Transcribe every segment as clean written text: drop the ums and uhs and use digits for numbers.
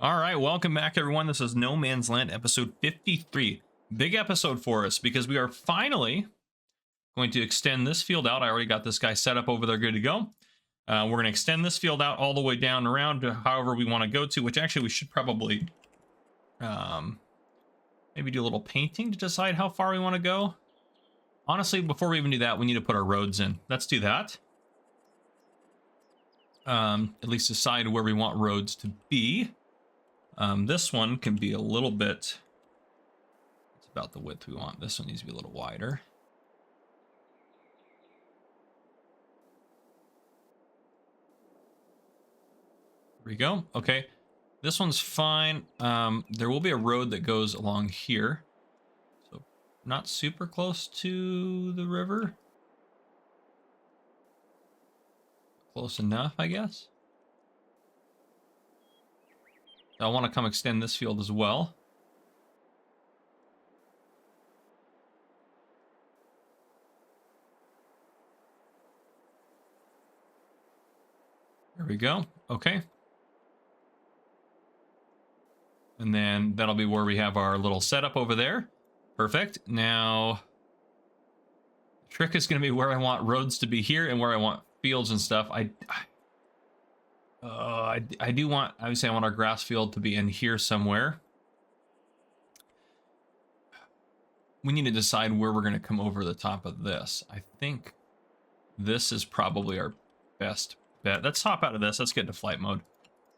All right, welcome back, everyone. This is No Man's Land, episode 53. Big episode for us because we are finally going to extend this field out. I already got this guy set up over there, good to go. We're going to extend this field out all the way down and around to however we want to go to, which actually we should probably maybe do a little painting to decide how far we want to go. Honestly, before we even do that, we need to put our roads in. Let's do that. At least decide where we want roads to be. This one can be a little bit, it's about the width we want. This one needs to be a little wider. There we go. Okay. This one's fine. There will be a road that goes along here. So not super close to the river. Close enough, I guess. I want to come extend this field as well. There we go. Okay. And then that'll be where we have our little setup over there. Perfect. Now, the trick is going to be where I want roads to be here and where I want fields and stuff. I do want, obviously I want our grass field to be in here somewhere. We need to decide where we're going to come over the top of this. I think this is probably our best bet. Let's hop out of this. Let's get into flight mode.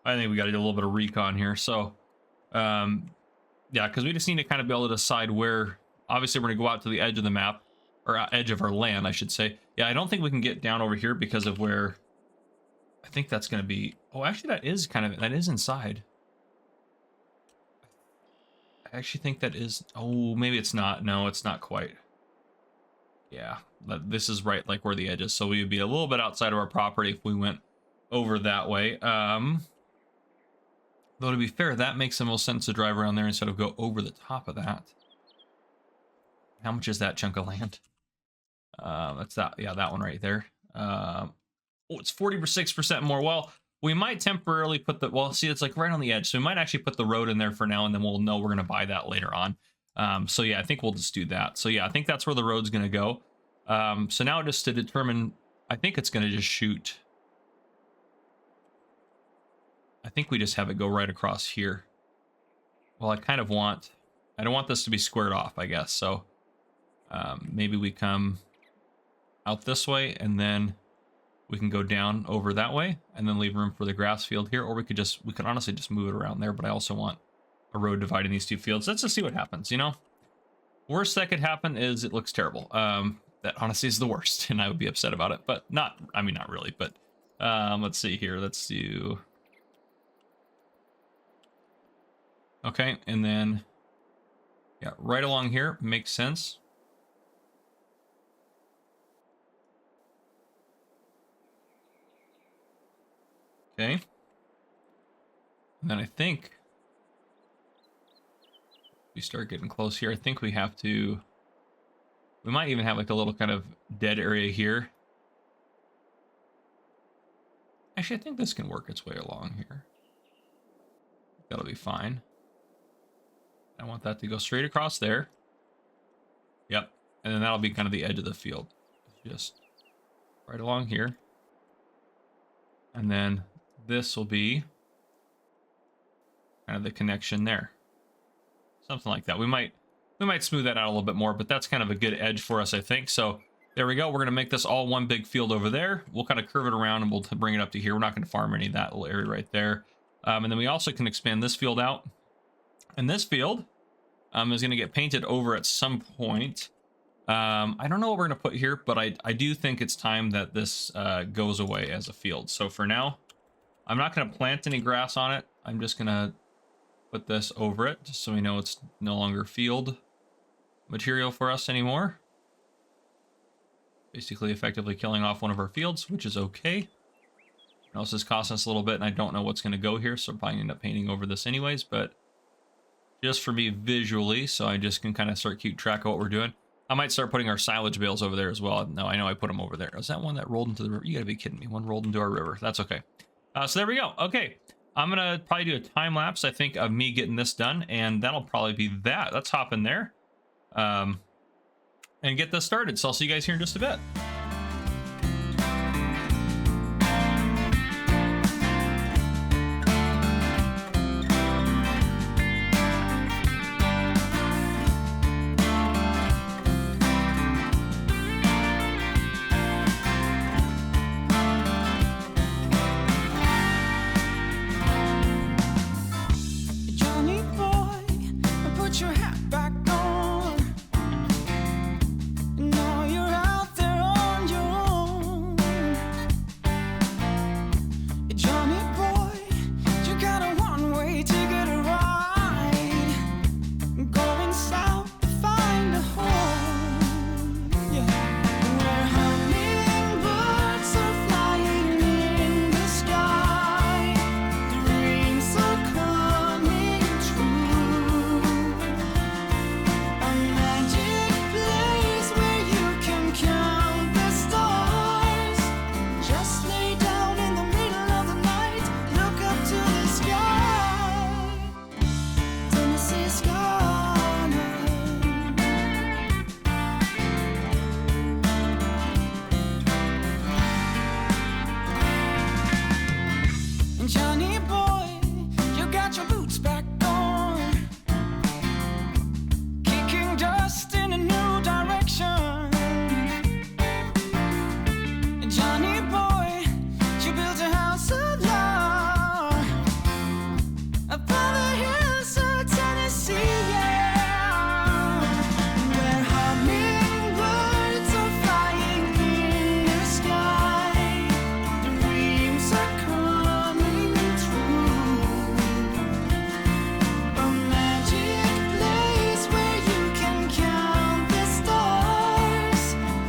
I think we got to do a little bit of recon here. So, yeah, because we just need to kind of be able to decide where, obviously we're going to go out to the edge of the map, or edge of our land, I should say. Yeah, I don't think we can get down over here because of where, I think that's going to be, oh, actually that is inside. I actually think that is, oh, maybe it's not. No, it's not quite. Yeah, this is right like where the edge is. So we would be a little bit outside of our property if we went over that way. Though to be fair, that makes the most sense to drive around there instead of go over the top of that. How much is that chunk of land? That's that, yeah, that one right there. Oh, it's 46% more. Well, we might temporarily put the, well, see, it's like right on the edge. So we might actually put the road in there for now, and then we'll know we're going to buy that later on. So yeah, I think we'll just do that. So yeah, I think that's where the road's going to go. So now just to determine, I think it's going to just shoot. I think we just have it go right across here. Well, I kind of want, I don't want this to be squared off, I guess. So maybe we come out this way and then we can go down over that way and then leave room for the grass field here, or we could honestly just move it around there, but I also want a road dividing these two fields. Let's just see what happens, you know? Worst that could happen is it looks terrible. That honestly is the worst, and I would be upset about it, but not, I mean, not really, but let's see here. Let's do, okay, and then, yeah, right along here makes sense. Okay. And then I think we start getting close here. I think we have to, we might even have like a little kind of dead area here. Actually, I think this can work its way along here. That'll be fine. I want that to go straight across there. Yep. And then that'll be kind of the edge of the field. Just right along here. And then this will be kind of the connection there. Something like that. We might smooth that out a little bit more, but that's kind of a good edge for us, I think. So there we go. We're going to make this all one big field over there. We'll kind of curve it around and we'll bring it up to here. We're not going to farm any of that little area right there. And then we also can expand this field out. And this field is going to get painted over at some point. I don't know what we're going to put here, but I do think it's time that this goes away as a field. So for now, I'm not going to plant any grass on it. I'm just going to put this over it just so we know it's no longer field material for us anymore. Basically effectively killing off one of our fields, which is okay. Now this is costing us a little bit, and I don't know what's going to go here, so I'm probably end up painting over this anyways, but just for me visually, so I just can kind of start keep track of what we're doing. I might start putting our silage bales over there as well. No, I know I put them over there. Is that one that rolled into the river? You gotta be kidding me. One rolled into our river. That's okay. So there we go. Okay. I'm gonna probably do a time lapse, I think, of me getting this done, and that'll probably be that. Let's hop in there and get this started. So I'll see you guys here in just a bit. Johnny boy, put your hat back on. Now you're out there on your own. Johnny boy, you got a one-way ticket to ride. Going south to find a home. Yeah. Where hummingbirds are flying in the sky. Dreams are coming true. A magic place where you can count the stars. Just lay down in the middle of the night, look up to the sky. Tennessee skyline. Johnny boy, you got your boots back on. Kicking dust in a new direction. Johnny boy, you built a house of love upon the hills of Tennessee, yeah. Where hummingbirds are flying in the sky. Dreams are coming true. A magic place where you can count the stars.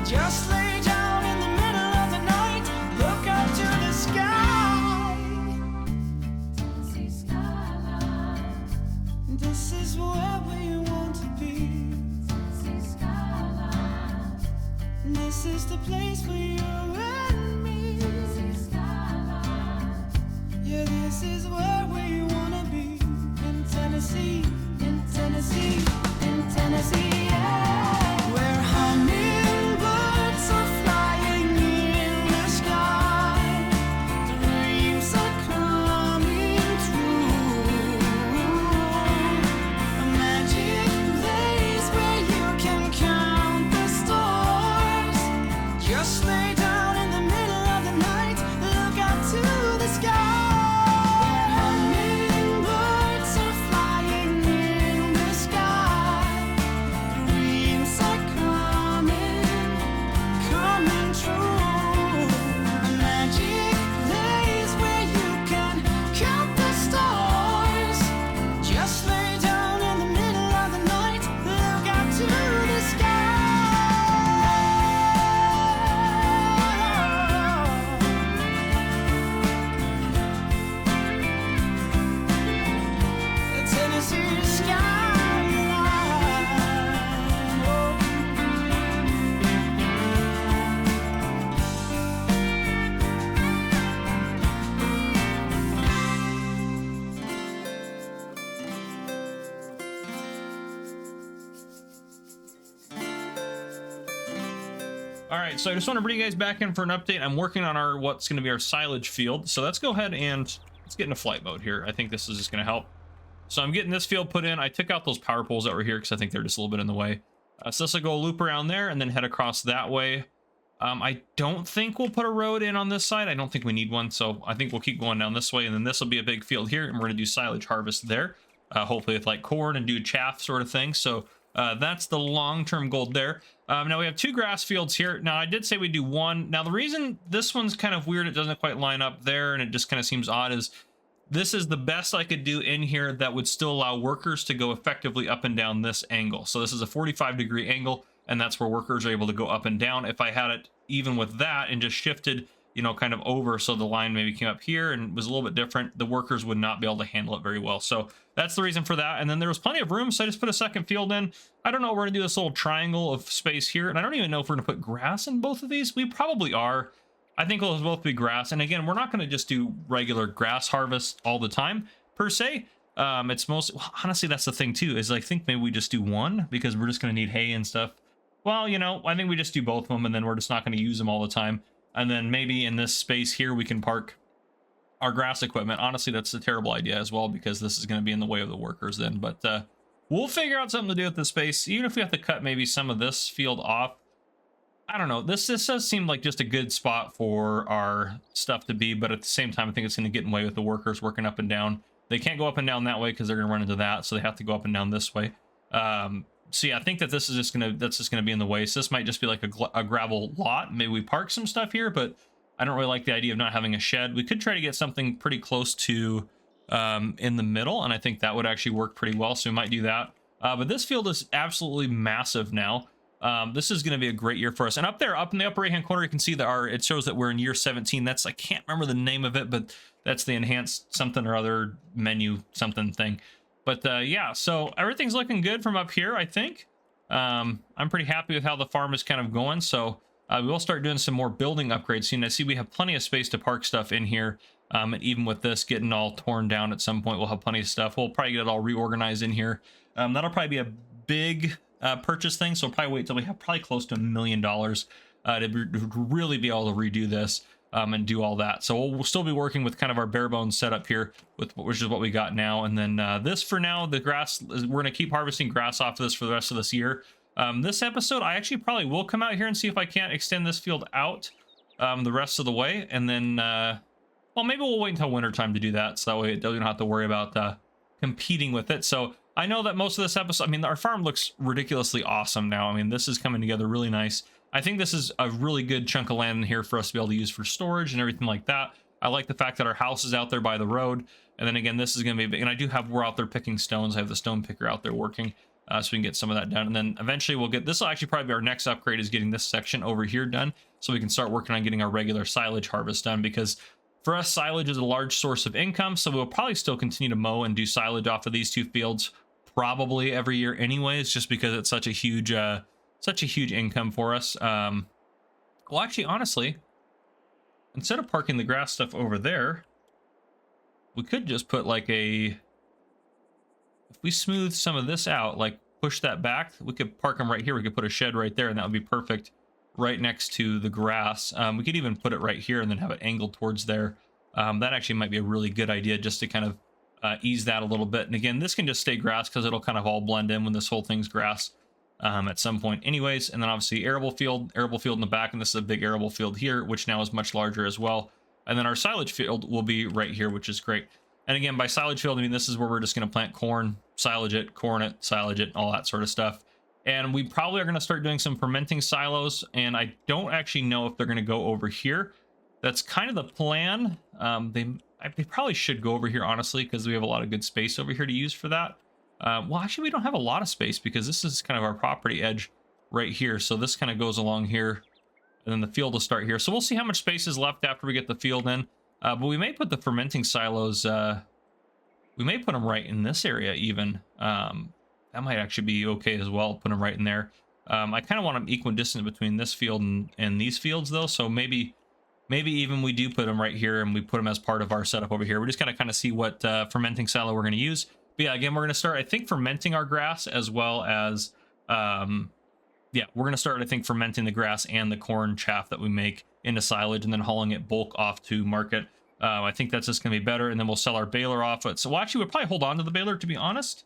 Just lay down in the middle of the night, look up to the sky. Tennessee skyline. This is where we want to be. Tennessee skyline. This is the place for you and me. Tennessee skyline. Yeah, this is where we wanna be. In Tennessee, in Tennessee, in Tennessee, yeah. Where hummingbirds are flying in the sky. Dreams are coming true. A magic place where you can count the stars. Just lay down in the middle of the night, look up to the sky. Hummingbirds are flying in the sky. Dreams are coming true. A magic place where you can count the stars. Just lay down in the middle of the night, look up to the sky. The Tennessee skyline. Oh. All right, so I just want to bring you guys back in for an update. I'm working on our what's going to be our silage field. So let's go ahead and let's get into flight mode here. I think this is just going to help. So I'm getting this field put in. I took out those power poles that were here because I think they're just a little bit in the way. So this will go loop around there and then head across that way. I don't think we'll put a road in on this side. I don't think we need one. So I think we'll keep going down this way. And then this will be a big field here. And we're going to do silage harvest there. Hopefully with like corn and do chaff sort of thing. So that's the long-term goal there. Now we have two grass fields here. Now I did say we do one. Now the reason this one's kind of weird, it doesn't quite line up there and it just kind of seems odd, is this is the best I could do in here that would still allow workers to go effectively up and down this angle. So this is a 45-degree angle, and that's where workers are able to go up and down. If I had it even with that and just shifted, you know, kind of over so the line maybe came up here and was a little bit different, the workers would not be able to handle it very well. So that's the reason for that. And then there was plenty of room, so I just put a second field in. I don't know, we're gonna do this little triangle of space here, and I don't even know if we're gonna put grass in both of these. We probably are. I think it'll both be grass. And again, we're not going to just do regular grass harvest all the time per se. It's most, well, honestly, that's the thing too, is I think maybe we just do one because we're just going to need hay and stuff. Well, you know, I think we just do both of them, and then we're just not going to use them all the time. And then maybe in this space here, we can park our grass equipment. Honestly, that's a terrible idea as well, because this is going to be in the way of the workers then. But we'll figure out something to do with this space, even if we have to cut maybe some of this field off. I don't know. This does seem like just a good spot for our stuff to be, but at the same time, I think it's going to get in the way with the workers working up and down. They can't go up and down that way because they're going to run into that, so they have to go up and down this way. So yeah, I think that this is just that's just gonna be in the way. So this might just be like a gravel lot. Maybe we park some stuff here, but I don't really like the idea of not having a shed. We could try to get something pretty close to in the middle, and I think that would actually work pretty well. So we might do that. But this field is absolutely massive now. This is going to be a great year for us. And up there, up in the upper right-hand corner, you can see that it shows that we're in year 17. That's, I can't remember the name of it, but that's the enhanced something or other menu something thing. But yeah, so everything's looking good from up here, I think. I'm pretty happy with how the farm is kind of going. So we will start doing some more building upgrades. You know, see, we have plenty of space to park stuff in here. And even with this getting all torn down at some point, we'll have plenty of stuff. We'll probably get it all reorganized in here. That'll probably be a big purchase thing. So we'll probably wait till we have probably close to $1 million to really be able to redo this. And do all that. So we'll still be working with kind of our bare bones setup here, which is what we got now. And then this for now, the grass, we're going to keep harvesting grass off of this for the rest of this year. This episode, I actually probably will come out here and see if I can't extend this field out the rest of the way. And then, well, maybe we'll wait until wintertime to do that. So that way we don't have to worry about competing with it. So I know that most of this episode, I mean, our farm looks ridiculously awesome now. I mean, this is coming together really nice. I think this is a really good chunk of land in here for us to be able to use for storage and everything like that. I like the fact that our house is out there by the road. And then again, this is going to be big. And I do have, we're out there picking stones. I have the stone picker out there working, so we can get some of that done. And then eventually we'll get, this will actually probably be our next upgrade, is getting this section over here done, so we can start working on getting our regular silage harvest done, because for us, silage is a large source of income. So we'll probably still continue to mow and do silage off of these two fields probably every year anyways, just because it's such a huge income for us. Well, actually, honestly, instead of parking the grass stuff over there, we could just put like if we smooth some of this out, like push that back, we could park them right here. We could put a shed right there, and that would be perfect right next to the grass. We could even put it right here and then have it angled towards there. That actually might be a really good idea, just to kind of ease that a little bit. And again, this can just stay grass because it'll kind of all blend in when this whole thing's grass at some point anyways. And then obviously arable field in the back, and this is a big arable field here, which now is much larger as well. And then our silage field will be right here, which is great. And again, by silage field, I mean, this is where we're just going to plant corn, silage it, all that sort of stuff. And we probably are going to start doing some fermenting silos, and I don't actually know if they're going to go over here. That's kind of the plan. They probably should go over here, honestly, because we have a lot of good space over here to use for that. Well, actually, we don't have a lot of space, because this is kind of our property edge right here. So this kind of goes along here, and then the field will start here. So we'll see how much space is left after we get the field in. But we may put the fermenting silos, we may put them right in this area even. That might actually be okay as well, put them right in there. I kind of want them equidistant between this field and these fields, though. So maybe even we do put them right here, and we put them as part of our setup over here. We're just going to kind of see what fermenting silo we're going to use. But yeah, again, we're going to start, I think, fermenting our grass, as well as, yeah, we're going to start, I think, fermenting the grass and the corn chaff that we make into silage, and then hauling it bulk off to market. I think that's just going to be better, and then we'll sell our baler off it. So, well, actually, we'll probably hold on to the baler, to be honest,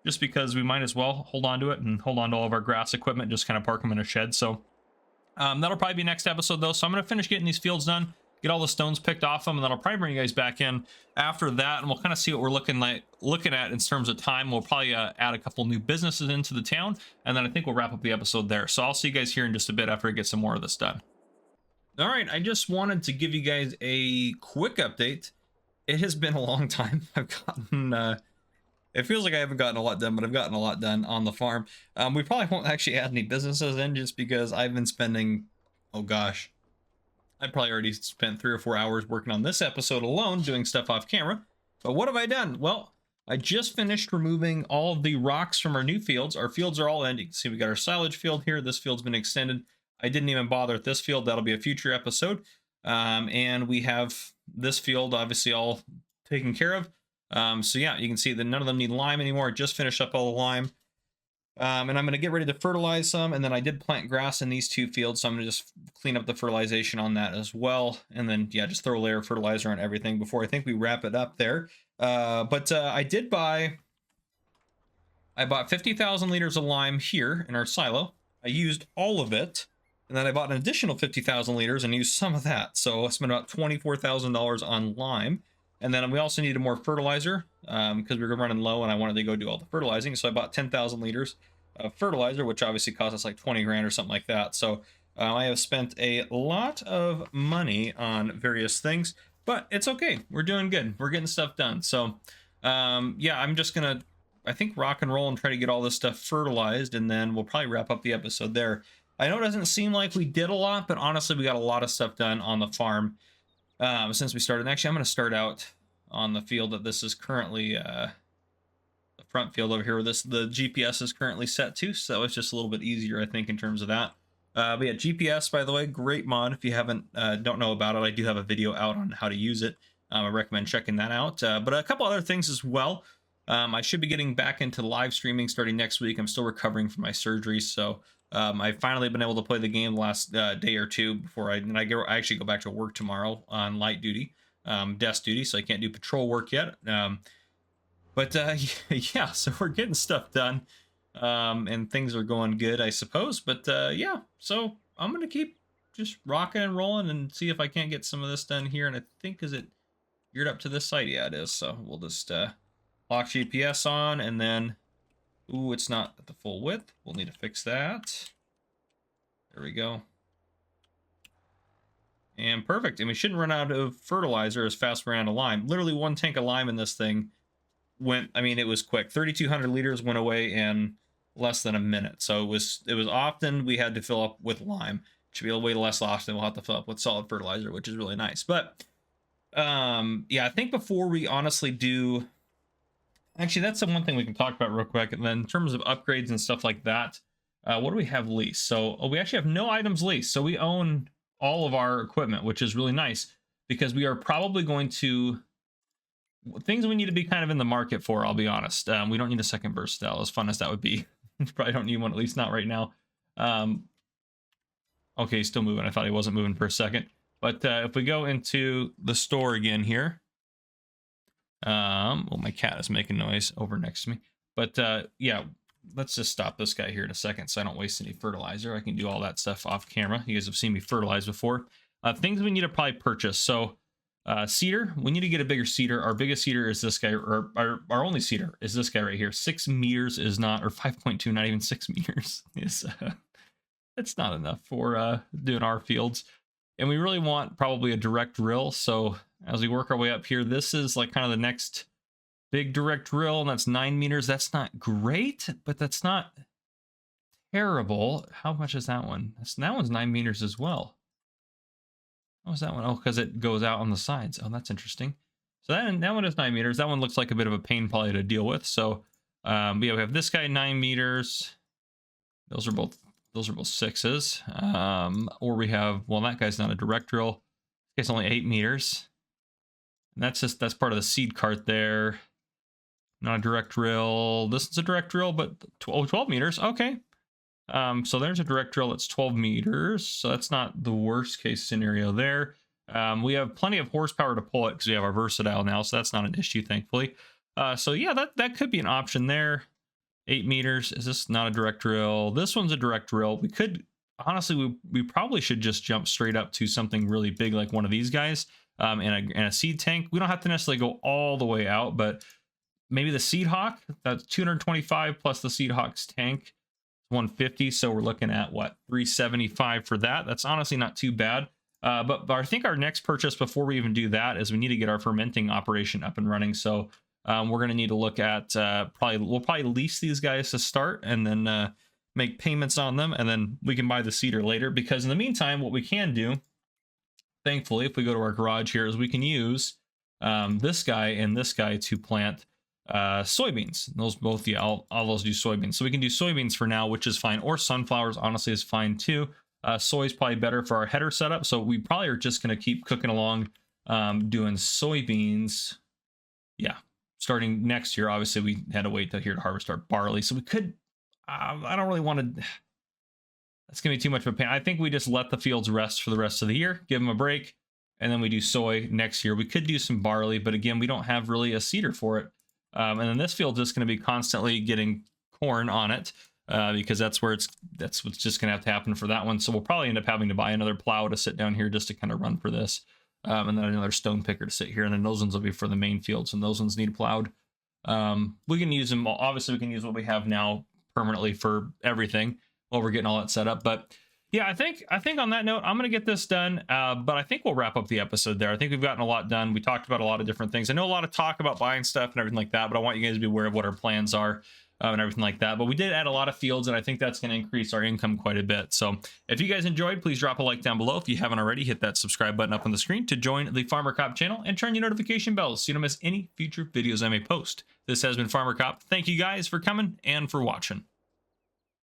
just because we might as well hold on to it and hold on to all of our grass equipment, just kind of park them in a shed. So that'll probably be next episode, though. So I'm going to finish getting these fields done, get all the stones picked off them, and then I'll probably bring you guys back in after that, and we'll kind of see what we're looking at in terms of time. We'll probably add a couple new businesses into the town, and then I think we'll wrap up the episode there. So I'll see you guys here in just a bit after I get some more of this done. All right, I just wanted to give you guys a quick update. It has been a long time. I've gotten, it feels like I haven't gotten a lot done, but I've gotten a lot done on the farm. We probably won't actually add any businesses in, just because I've been spending, oh gosh, I probably already spent 3 or 4 hours working on this episode alone, doing stuff off camera. But what have I done? Well, I just finished removing all of the rocks from our new fields. Our fields are all ending. You can see we got our silage field here. This field's been extended. I didn't even bother with this field. That'll be a future episode. And we have this field obviously all taken care of. So yeah, you can see that none of them need lime anymore. I just finished up all the lime. And I'm going to get ready to fertilize some, and then I did plant grass in these 2 fields, so I'm going to just clean up the fertilization on that as well, and then yeah, just throw a layer of fertilizer on everything before I think we wrap it up there. But I bought 50,000 liters of lime here in our silo. I used all of it, and then I bought an additional 50,000 liters and used some of that, so I spent about $24,000 on lime. And then we also needed more fertilizer because we were running low and I wanted to go do all the fertilizing. So I bought 10,000 liters of fertilizer, which obviously cost us like 20 grand or something like that. So I have spent a lot of money on various things, but it's okay. We're doing good. We're getting stuff done. So yeah, I'm just going to, I think, rock and roll and try to get all this stuff fertilized, and then we'll probably wrap up the episode there. I know it doesn't seem like we did a lot, but honestly, we got a lot of stuff done on the farm. Since we started. And actually, I'm going to start out on the field that this is currently the front field over here where the GPS is currently set to, so it's just a little bit easier, I think, in terms of that. But yeah, GPS, by the way, great mod. If you haven't don't know about it, I do have a video out on how to use it. I recommend checking that out. But a couple other things as well. I should be getting back into live streaming starting next week. I'm still recovering from my surgery, so I've finally been able to play the game the last day or two before I actually go back to work tomorrow on light duty, desk duty, so I can't do patrol work yet. But yeah, so we're getting stuff done, and things are going good, I suppose. But yeah, so I'm gonna keep just rocking and rolling and see if I can't get some of this done here. And I think, is it geared up to this site? Yeah, it is. So we'll just lock GPS on, and then, ooh, it's not at the full width. We'll need to fix that. There we go. And perfect. And we shouldn't run out of fertilizer as fast as we ran out of lime. Literally 1 tank of lime in this thing went, I mean, it was quick. 3,200 liters went away in less than a minute. So it was often we had to fill up with lime. It should be way less often. We'll have to fill up with solid fertilizer, which is really nice. But yeah, I think before we honestly do, actually, that's the one thing we can talk about real quick. And then in terms of upgrades and stuff like that, what do we have leased? So we actually have no items leased. So we own all of our equipment, which is really nice because we are probably going to, things we need to be kind of in the market for, I'll be honest. We don't need a second Versatile, as fun as that would be. Probably don't need one, at least not right now. Okay, he's still moving. I thought he wasn't moving for a second. But if we go into the store again here, well, my cat is making noise over next to me. But yeah, let's just stop this guy here in a second so I don't waste any fertilizer. I can do all that stuff off camera. You guys have seen me fertilize before. Things we need to probably purchase. So cedar, we need to get a bigger cedar. Our biggest cedar is this guy, or our only cedar is this guy right here. 6 meters is not, or 5.2, not even 6 meters is it's not enough for doing our fields. And we really want probably a direct drill. So as we work our way up here, this is like kind of the next big direct drill, and that's 9 meters. That's not great, but that's not terrible. How much is that one? That one's 9 meters as well. What was that one? Oh, because it goes out on the sides. Oh, that's interesting. So that one is 9 meters. That one looks like a bit of a pain probably to deal with. So yeah, we have this guy 9 meters. Those are both 6s. Or we have, well, that guy's not a direct drill. This guy's only 8 meters. And that's part of the seed cart there. Not a direct drill. This is a direct drill, but 12 meters. Okay. So there's a direct drill that's 12 meters. So that's not the worst case scenario there. We have plenty of horsepower to pull it because we have our Versatile now. So that's not an issue, thankfully. So yeah, that could be an option there. 8 meters. Is this not a direct drill? This one's a direct drill. We could, honestly, we probably should just jump straight up to something really big like one of these guys, and a seed tank. We don't have to necessarily go all the way out, but maybe the Seed Hawk, that's 225 plus the Seed Hawk's tank, 150. So we're looking at what, 375 for that. That's honestly not too bad. But I think our next purchase before we even do that is we need to get our fermenting operation up and running. So we're going to need to look at we'll probably lease these guys to start and then make payments on them. And then we can buy the cedar later, because in the meantime, what we can do, thankfully, if we go to our garage here, is we can use this guy and this guy to plant soybeans. Those both, yeah, all those do soybeans. So we can do soybeans for now, which is fine. Or sunflowers, honestly, is fine too. Soy is probably better for our header setup, so we probably are just going to keep cooking along, doing soybeans. Yeah, starting next year. Obviously, we had to wait till here to harvest our barley, so we could. I don't really want to. That's going to be too much of a pain. I think we just let the fields rest for the rest of the year, give them a break, and then we do soy next year. We could do some barley, but again, we don't have really a seeder for it. And then this field's just going to be constantly getting corn on it, because that's what's just going to have to happen for that one. So we'll probably end up having to buy another plow to sit down here just to kind of run for this. And then another stone picker to sit here. And then those ones will be for the main fields, and those ones need plowed. We can use them. Obviously, we can use what we have now permanently for everything while we're getting all that set up. But yeah, I think on that note, I'm going to get this done. But I think we'll wrap up the episode there. I think we've gotten a lot done. We talked about a lot of different things. I know a lot of talk about buying stuff and everything like that, but I want you guys to be aware of what our plans are and everything like that. But we did add a lot of fields, and I think that's going to increase our income quite a bit. So if you guys enjoyed, please drop a like down below. If you haven't already, hit that subscribe button up on the screen to join the Farmer Cop channel and turn your notification bells so you don't miss any future videos I may post. This has been Farmer Cop. Thank you guys for coming and for watching.